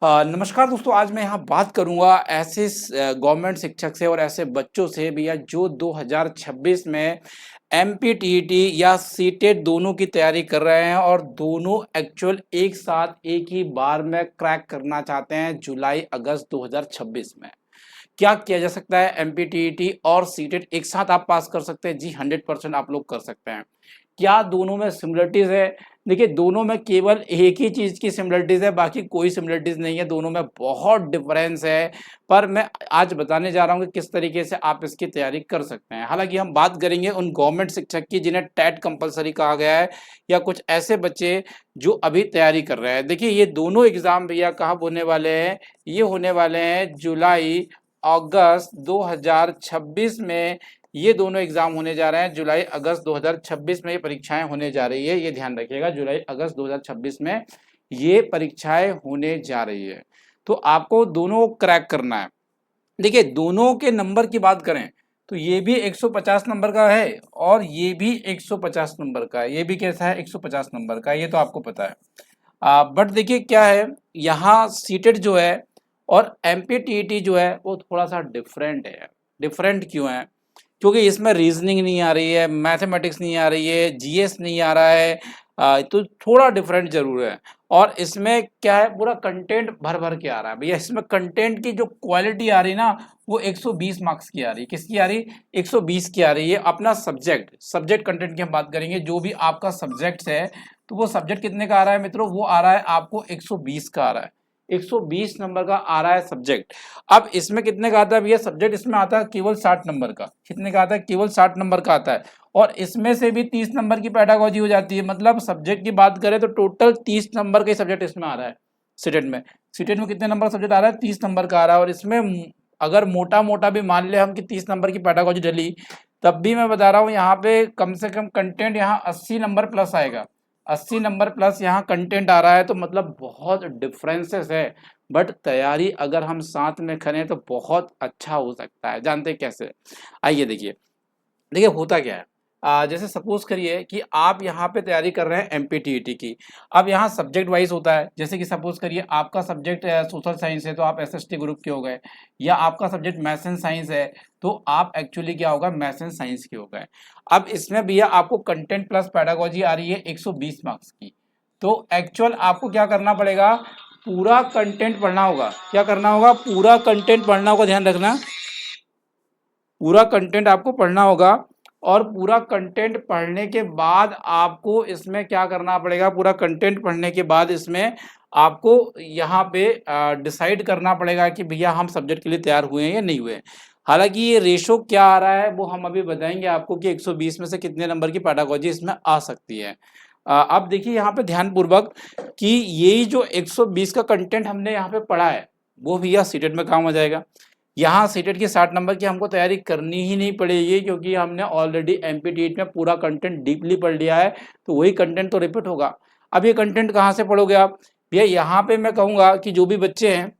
नमस्कार दोस्तों, आज मैं यहाँ बात करूँगा ऐसे गवर्नमेंट शिक्षक से और ऐसे बच्चों से भैया जो 2026 में एमपीटीईटी या सीटेट दोनों की तैयारी कर रहे हैं और दोनों एक्चुअल एक साथ एक ही बार में क्रैक करना चाहते हैं जुलाई अगस्त 2026 में। क्या किया जा सकता है? एमपीटीईटी और सीटेट एक साथ आप पास कर सकते हैं जी, 100% आप लोग कर सकते हैं। क्या दोनों में सिमिलरिटीज है? देखिए, दोनों में केवल एक ही चीज की सिमिलरिटीज है, बाकी कोई सिमिलरिटीज नहीं है। दोनों में बहुत डिफरेंस है, पर मैं आज बताने जा रहा हूँ कि किस तरीके से आप इसकी तैयारी कर सकते हैं। हालांकि हम बात करेंगे उन गवर्नमेंट शिक्षक की जिन्हें टेट कंपलसरी कहा गया है, या कुछ ऐसे बच्चे जो अभी तैयारी कर रहे हैं। देखिए, ये दोनों एग्जाम भैया कहाँ होने वाले हैं? ये होने वाले हैं जुलाई अगस्त 2026 में। ये दोनों एग्जाम होने जा रहे हैं जुलाई अगस्त 2026 में। ये परीक्षाएं होने जा रही है, ये ध्यान रखिएगा, जुलाई अगस्त 2026 में ये परीक्षाएं होने जा रही है। तो आपको दोनों क्रैक करना है। देखिए, दोनों के नंबर की बात करें तो ये भी 150 नंबर का है और ये भी 150 नंबर का है। ये भी कैसा है? 150 नंबर का है, ये तो आपको पता है। बट देखिए क्या है, यहाँ सीटेट जो है और एमपीटीईटी जो है वो थोड़ा सा डिफरेंट है। डिफरेंट क्यों है? क्योंकि इसमें रीजनिंग नहीं आ रही है, मैथमेटिक्स नहीं आ रही है, जीएस नहीं आ रहा है। तो थोड़ा डिफरेंट जरूर है। और इसमें क्या है, पूरा कंटेंट भर भर के आ रहा है भैया। इसमें कंटेंट की जो क्वालिटी आ रही है ना, वो 120 मार्क्स की आ रही है। किसकी आ रही? 120 की आ रही है। अपना सब्जेक्ट सब्जेक्ट कंटेंट की हम बात करेंगे, जो भी आपका सब्जेक्ट है, तो वो सब्जेक्ट कितने का आ रहा है मित्रों? वो आ रहा है आपको 120 का आ रहा है। 120 नंबर का आ रहा है सब्जेक्ट। अब इसमें कितने का आता है भैया? सब्जेक्ट इसमें आता है केवल 60 नंबर का। कितने का आता है? केवल 60 नंबर का आता है। और इसमें से भी 30 नंबर की पेडागोजी हो जाती है। मतलब सब्जेक्ट की बात करें तो टोटल 30 नंबर का सब्जेक्ट इसमें आ रहा है। सीटेट में कितने नंबर सब्जेक्ट आ रहा है? 30 नंबर का आ रहा है। और इसमें अगर मोटा मोटा भी मान ले हम कि 30 नंबर की पेडागोजी डली, तब भी मैं बता रहा हूँ यहाँ पे कम से कम कंटेंट यहाँ 80 नंबर प्लस आएगा। 80 नंबर प्लस यहाँ कंटेंट आ रहा है, तो मतलब बहुत डिफरेंसेस है। बट तैयारी अगर हम साथ में करें तो बहुत अच्छा हो सकता है। जानते हैं कैसे? आइए देखिए। देखिए होता क्या है, जैसे सपोज करिए कि आप यहाँ पे तैयारी कर रहे हैं एमपीटीईटी की। अब यहाँ सब्जेक्ट वाइज होता है। जैसे कि सपोज करिए आपका सब्जेक्ट सोशल साइंस है तो आप एसएसटी ग्रुप के हो गए, या आपका सब्जेक्ट मैथ्स एंड साइंस है तो आप एक्चुअली क्या होगा? मैथ्स एंड साइंस के हो गए। अब इसमें भैया आपको कंटेंट प्लस पेडागोजी आ रही है 120 मार्क्स की। तो एक्चुअल आपको क्या करना पड़ेगा? पूरा कंटेंट पढ़ना होगा। क्या करना होगा? पूरा कंटेंट पढ़ना होगा। ध्यान रखना, पूरा कंटेंट आपको पढ़ना होगा। और पूरा कंटेंट पढ़ने के बाद आपको इसमें क्या करना पड़ेगा? पूरा कंटेंट पढ़ने के बाद इसमें आपको यहाँ पे डिसाइड करना पड़ेगा कि भैया हम सब्जेक्ट के लिए तैयार हुए हैं या नहीं हुए हैं। हालांकि ये रेशो क्या आ रहा है वो हम अभी बताएंगे आपको कि 120 में से कितने नंबर की पेडागोजी इसमें आ सकती है। अब देखिए यहाँ पे ध्यानपूर्वक कि यही जो 120 का कंटेंट हमने यहाँ पे पढ़ा है वो भैया सीटेट में काम आ जाएगा। यहाँ सीटेट की 60 नंबर की हमको तैयारी करनी ही नहीं पड़ेगी, क्योंकि हमने ऑलरेडी एमपीटीईटी में पूरा कंटेंट डीपली पढ़ लिया है। तो वही कंटेंट तो रिपीट होगा। अब ये कंटेंट कहाँ से पढ़ोगे आप? भैया यहाँ पे मैं कहूँगा कि जो भी बच्चे हैं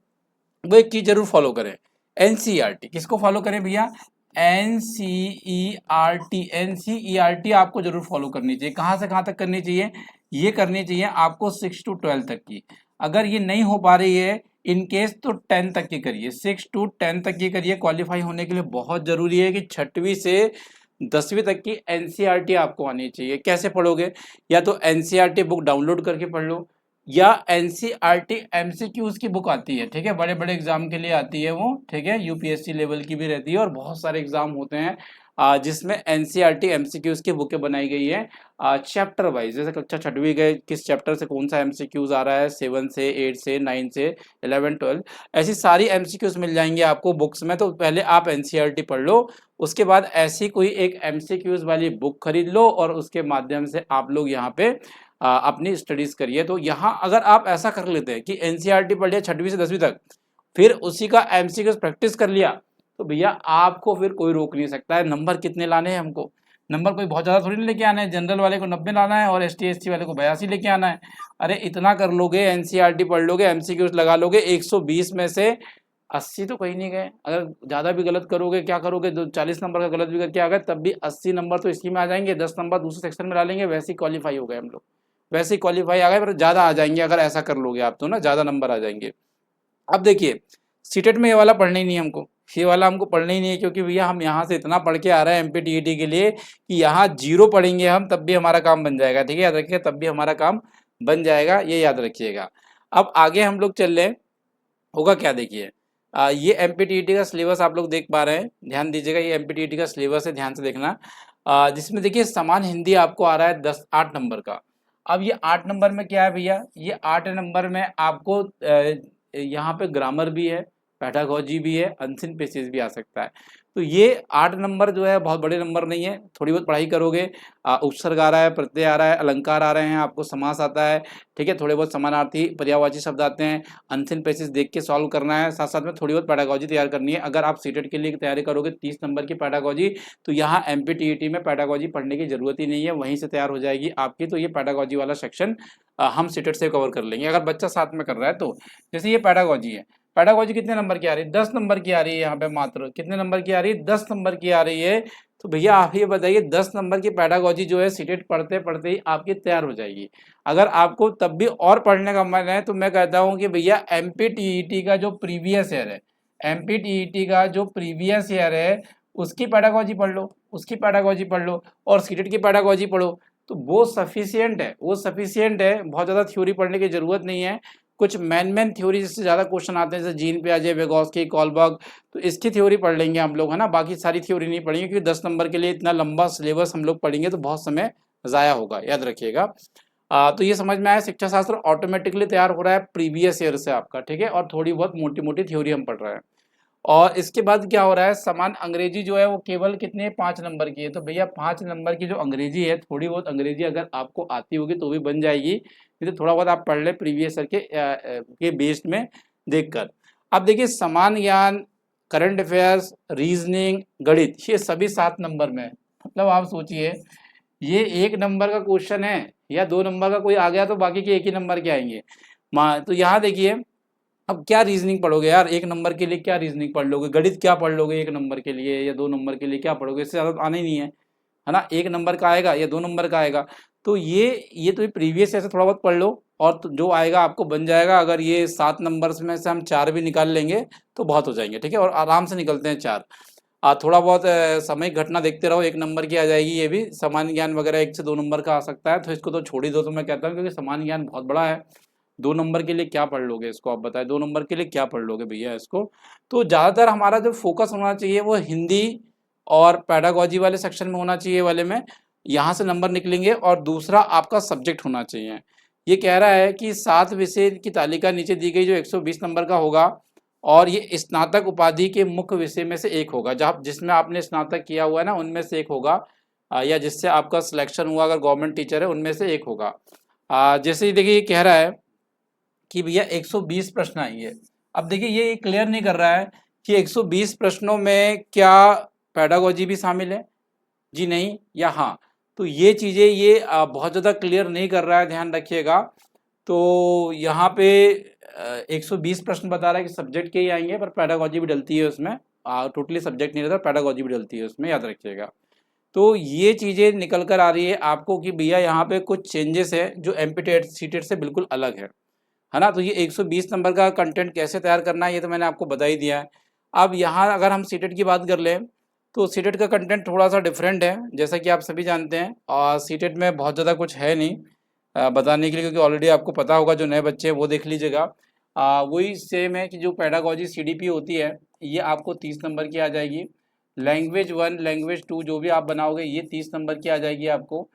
वो एक चीज़ जरूर फॉलो करें। एनसीईआरटी किसको फॉलो करें भैया? एनसीईआरटी। एनसीईआरटी आपको जरूर फॉलो करनी चाहिए। कहाँ से कहाँ तक करनी चाहिए? ये करनी चाहिए आपको 6 to 12 तक की। अगर ये नहीं हो पा रही है इन केस, तो 10 तक की करिए। 6 to 10 तक की करिए। क्वालिफाई होने के लिए बहुत जरूरी है कि 6वीं से 10वीं तक की एनसीईआरटी आपको आनी चाहिए। कैसे पढ़ोगे? या तो एनसीईआरटी बुक डाउनलोड करके पढ़ लो, या एनसीईआरटी एमसीक्यूज की बुक आती है, ठीक है, बड़े बड़े एग्जाम के लिए आती है वो, ठीक है, यूपीएससी लेवल की भी रहती है और बहुत सारे एग्जाम होते हैं जिसमें एनसीईआरटी एमसीक्यूज की बुकें बनाई गई है चैप्टर वाइज। जैसे कक्षा 6वीं गए, किस चैप्टर से कौन सा एमसीक्यूज आ रहा है, 7 से 8 से 9 से 11 12, ऐसी सारी एमसीक्यूज मिल जाएंगे आपको बुक्स में। तो पहले आप एनसीईआरटी पढ़ लो, उसके बाद ऐसी कोई एक एमसीक्यूज वाली बुक खरीद लो और उसके माध्यम से आप लोग यहाँ पे अपनी स्टडीज करिए। तो यहाँ अगर आप ऐसा कर लेते हैं कि एनसीईआरटी पढ़ लिया 6वीं से 10वीं तक, फिर उसी का एमसीक्यूज प्रैक्टिस कर लिया, तो भैया आपको फिर कोई रोक नहीं सकता है। नंबर कितने लाने हैं हमको? नंबर कोई बहुत ज़्यादा थोड़ी लेके आना है। जनरल वाले को 90 लाना है और एसटी एससी वाले को 82 लेके आना है। अरे इतना कर लोगे, एनसीईआरटी पढ़ लोगे, एमसीक्यूज लगा लोगे, 120 में से 80 तो कहीं नहीं गए। अगर ज़्यादा भी गलत करोगे, क्या करोगे, 40 नंबर का गलत भी करके आ गए, तब भी 80 नंबर तो इसी में आ जाएंगे। 10 नंबर दूसरे सेक्शन में डालेंगे, वैसे ही क्वालिफाई हो गए हम लोग। वैसे ही क्वालिफाई आ गए, पर ज़्यादा आ जाएंगे अगर ऐसा कर लोगे आप, तो ना ज़्यादा नंबर आ जाएंगे। अब देखिए सीटेट में ये वाला पढ़ना ही नहीं है हमको, ये वाला हमको पढ़ना ही नहीं है, क्योंकि भैया हम यहाँ से इतना पढ़ के आ रहे हैं एमपीटीईटी के लिए कि यहाँ 0 पढ़ेंगे हम तब भी हमारा काम बन जाएगा। ठीक है, याद रखिएगा, तब भी हमारा काम बन जाएगा, ये याद रखिएगा। अब आगे हम लोग चल रहे हैं, होगा क्या देखिए, ये एमपीटीईटी का सिलेबस आप लोग देख पा रहे हैं, ध्यान दीजिएगा, ये एमपीटीईटी का सिलेबस है, ध्यान से देखना। जिसमें देखिए समान हिंदी आपको आ रहा है 8 नंबर का। अब ये 8 नंबर में क्या है भैया, ये 8 नंबर में आपको यहाँ पे ग्रामर भी है, पैडागोजी भी है, अनसीन पेसेज भी आ सकता है। तो ये 8 नंबर जो है बहुत बड़े नंबर नहीं है, थोड़ी बहुत पढ़ाई करोगे, उपसर्ग आ रहा है, प्रत्यय आ रहा है, अलंकार आ रहे हैं, आपको समास आता है, ठीक है, थोड़े बहुत समानार्थी पर्यायवाची शब्द आते हैं, अनसीन पेसेज देख के सॉल्व करना है, साथ साथ में थोड़ी बहुत पैडागोजी तैयार करनी है। अगर आप सीटेट के लिए तैयारी करोगे 30 नंबर की पैडागोजी, तो यहाँ एमपीटीईटी में पैडागोजी पढ़ने की जरूरत ही नहीं है, वहीं से तैयार हो जाएगी आपकी। तो ये पैडागोजी वाला सेक्शन हम सीटेट से कवर कर लेंगे अगर बच्चा साथ में कर रहा है तो। जैसे ये पैडागोजी है, पैडागोजी कितने नंबर की आ रही है, 10 नंबर की आ रही है, यहाँ पे मात्र कितने नंबर की आ रही है, 10 नंबर की आ रही है। तो भैया आप ये बताइए 10 नंबर की पैडागोजी जो है सीटेट पढ़ते पढ़ते ही आपकी तैयार हो जाएगी। अगर आपको तब भी और पढ़ने का मन है तो मैं कहता हूँ कि भैया एमपीटीईटी का जो प्रीवियस ईयर है, एमपीटीईटी का जो प्रीवियस ईयर है उसकी पैडागोजी पढ़ लो, उसकी पैडागोजी पढ़ लो और सीटेट की पैडागोजी पढ़ो, तो वो सफिशियंट है, वो सफिशियंट है, बहुत ज़्यादा थ्योरी पढ़ने की जरूरत नहीं है। कुछ मेन थ्योरी जिससे ज़्यादा क्वेश्चन आते हैं, जैसे जीन पियाजे, वेगोस्की, कोलबर्ग, तो इसकी थ्योरी पढ़ लेंगे हम लोग, है ना, बाकी सारी थ्योरी नहीं पढ़ेंगे, क्योंकि 10 नंबर के लिए इतना लंबा सिलेबस हम लोग पढ़ेंगे तो बहुत समय ज़ाया होगा, याद रखिएगा। तो ये समझ में आया, शिक्षा शास्त्र ऑटोमेटिकली तैयार हो रहा है प्रीवियस ईयर से आपका, ठीक है, और थोड़ी बहुत मोटी मोटी थ्योरी हम पढ़ रहे हैं। और इसके बाद क्या हो रहा है, समान अंग्रेजी जो है वो केवल कितने 5 नंबर की है। तो भैया 5 नंबर की जो अंग्रेजी है, थोड़ी बहुत अंग्रेजी अगर आपको आती होगी तो भी बन जाएगी, नहीं तो थोड़ा बहुत आप पढ़ ले प्रीवियस ईयर के बेस्ड में देखकर। अब देखिए समान ज्ञान, करंट अफेयर्स, रीजनिंग, गणित, ये सभी 7 नंबर में है। मतलब आप सोचिए ये 1 नंबर का क्वेश्चन है या 2 नंबर का कोई आ गया तो बाकी के 1 ही नंबर के आएंगे। तो यहाँ देखिए अब क्या रीजनिंग पढ़ोगे यार, 1 नंबर के लिए क्या रीजनिंग पढ़ लोगे, गणित क्या पढ़ लोगे 1 नंबर के लिए या 2 नंबर के लिए क्या पढ़ोगे, इससे ज़्यादा आना ही नहीं है ना, 1 नंबर का आएगा या 2 नंबर का आएगा। तो ये तो प्रीवियस ऐसे थोड़ा बहुत पढ़ लो और तो जो आएगा आपको बन जाएगा। अगर ये 7 नंबर में से हम 4 भी निकाल लेंगे तो बहुत हो जाएंगे, ठीक है, और आराम से निकलते हैं 4। थोड़ा बहुत सामयिक घटना देखते रहो, 1 नंबर की आ जाएगी, ये भी सामान्य ज्ञान वगैरह 1 से 2 नंबर का आ सकता है, तो इसको तो छोड़ ही दो, तो मैं कहता हूँ, क्योंकि सामान्य ज्ञान बहुत बड़ा है। 2 नंबर के लिए क्या पढ़ लोगे इसको, आप बताएं, 2 नंबर के लिए क्या पढ़ लोगे भैया इसको। तो ज़्यादातर हमारा जो फोकस होना चाहिए वो हिंदी और पैडागोजी वाले सेक्शन में होना चाहिए, वाले में यहाँ से नंबर निकलेंगे, और दूसरा आपका सब्जेक्ट होना चाहिए। ये कह रहा है कि 7 विषय की तालिका नीचे दी गई जो 120 नंबर का होगा, और ये स्नातक उपाधि के मुख्य विषय में से एक होगा, जहाँ जिसमें आपने स्नातक किया हुआ है ना उनमें से एक होगा, या जिससे आपका सिलेक्शन हुआ अगर गवर्नमेंट टीचर है उनमें से एक होगा। जैसे ही देखिए ये कह रहा है कि भैया 120 प्रश्न आएंगे। अब देखिए ये क्लियर नहीं कर रहा है कि 120 प्रश्नों में क्या पैडागोजी भी शामिल है, जी नहीं या हाँ, तो ये चीज़ें ये बहुत ज़्यादा क्लियर नहीं कर रहा है, ध्यान रखिएगा। तो यहाँ पे 120 प्रश्न बता रहा है कि सब्जेक्ट के ही आएंगे, पर पैडागोजी भी डलती है उसमें, टोटली सब्जेक्ट नहीं रहता, पैडागोजी भी डलती है उसमें, याद रखिएगा। तो ये चीज़ें निकल कर आ रही है आपको कि भैया यहाँ पे कुछ चेंजेस है जो एमपीटेट सीटेट से बिल्कुल अलग है ना। तो ये 120 नंबर का कंटेंट कैसे तैयार करना है ये तो मैंने आपको बता ही दिया है। अब यहाँ अगर हम सीटेट की बात कर लें तो सीटेट का कंटेंट थोड़ा सा डिफरेंट है, जैसा कि आप सभी जानते हैं, और सीटेट में बहुत ज़्यादा कुछ है नहीं बताने के लिए, क्योंकि ऑलरेडी आपको पता होगा, जो नए बच्चे हैं वो देख लीजिएगा। वही सेम है कि जो पैडागोजी सीडीपी होती है ये आपको 30 नंबर की आ जाएगी। लैंग्वेज 1 लैंग्वेज 2 जो भी आप बनाओगे ये 30 नंबर की आ जाएगी आपको।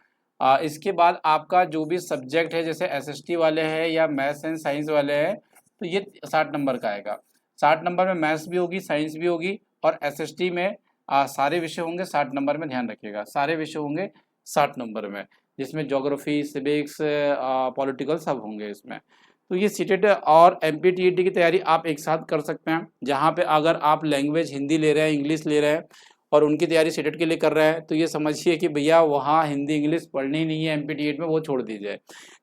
इसके बाद आपका जो भी सब्जेक्ट है, जैसे एसएसटी वाले हैं या मैथ्स एंड साइंस वाले हैं, तो ये 60 नंबर का आएगा। 60 नंबर में मैथ्स भी होगी, साइंस भी होगी, और एसएसटी में सारे विषय होंगे 60 नंबर में, ध्यान रखिएगा, सारे विषय होंगे 60 नंबर में, जिसमें ज्योग्राफी, सिविक्स, पॉलिटिकल सब होंगे इसमें। तो ये सीटेट और एमपीटीईटी की तैयारी आप एक साथ कर सकते हैं, जहाँ पे अगर आप लैंग्वेज हिंदी ले रहे हैं, इंग्लिश ले रहे हैं और उनकी तैयारी सीटेट के लिए कर रहे हैं, तो ये समझिए कि भैया वहाँ हिंदी इंग्लिश पढ़नी ही नहीं है एमपीटीईटी में, वो छोड़ दीजिए।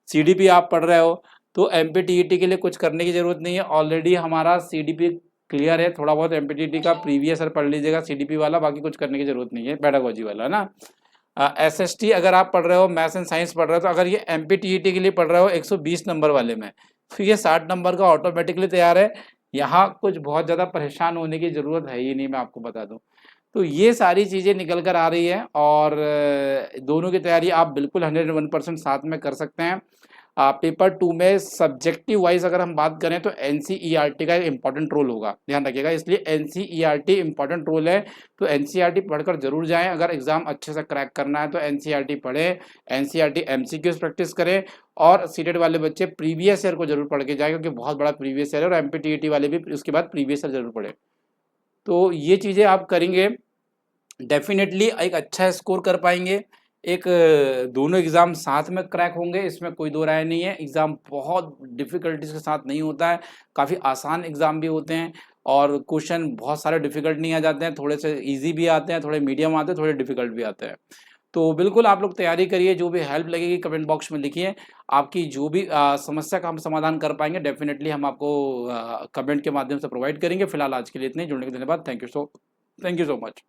सीडीपी आप पढ़ रहे हो तो एमपीटीईटी के लिए कुछ करने की ज़रूरत नहीं है, ऑलरेडी हमारा सीडीपी क्लियर है। थोड़ा बहुत एमपीटीईटी का प्रीवियस ईयर पढ़ लीजिएगा सीडीपी वाला, बाकी कुछ करने की ज़रूरत नहीं है, पेडागोजी वाला ना। एसएसटी अगर आप पढ़ रहे हो, मैथ्स एंड साइंस पढ़ रहे हो, तो अगर ये एमपीटीईटी के लिए पढ़ रहे हो 120 नंबर वाले में, तो ये 60 नंबर का ऑटोमेटिकली तैयार है, यहाँ कुछ बहुत ज़्यादा परेशान होने की ज़रूरत है ही नहीं, मैं आपको बता दूँ। तो ये सारी चीज़ें निकल कर आ रही है और दोनों की तैयारी आप बिल्कुल 101% साथ में कर सकते हैं। पेपर 2 में सब्जेक्टिव वाइज अगर हम बात करें तो एनसीईआरटी का एक इम्पॉर्टेंट रोल होगा, ध्यान रखिएगा। इसलिए एनसीईआरटी इम्पॉर्टेंट रोल है, तो एनसीईआरटी पढ़कर जरूर जाएं। अगर एग्जाम अच्छे से क्रैक करना है तो एनसीईआरटी पढ़ें, एनसीईआरटी एमसीक्यूज प्रैक्टिस करें, और सीटेट वाले बच्चे प्रीवियस ईयर को जरूर पढ़ के जाएं, क्योंकि बहुत बड़ा प्रीवियस ईयर है, और एमपीटीईटी वाले भी उसके बाद प्रीवियस ईयर जरूर पढ़े। तो ये चीज़ें आप करेंगे, डेफिनेटली एक अच्छा स्कोर कर पाएंगे। एक दोनों एग्ज़ाम साथ में क्रैक होंगे, इसमें कोई दो राय नहीं है। एग्ज़ाम बहुत डिफ़िकल्टीज के साथ नहीं होता है, काफ़ी आसान एग्ज़ाम भी होते हैं, और क्वेश्चन बहुत सारे डिफ़िकल्ट नहीं आ जाते हैं, थोड़े से इजी भी आते हैं, थोड़े मीडियम आते हैं, थोड़े डिफ़िकल्ट भी आते हैं। तो बिल्कुल आप लोग तैयारी करिए, जो भी हेल्प लगेगी कमेंट बॉक्स में लिखिए। आपकी जो भी समस्या का हम समाधान कर पाएंगे, डेफिनेटली हम आपको कमेंट के माध्यम से प्रोवाइड करेंगे। फिलहाल आज के लिए इतने, जुड़ने के लिए धन्यवाद। Thank you so much.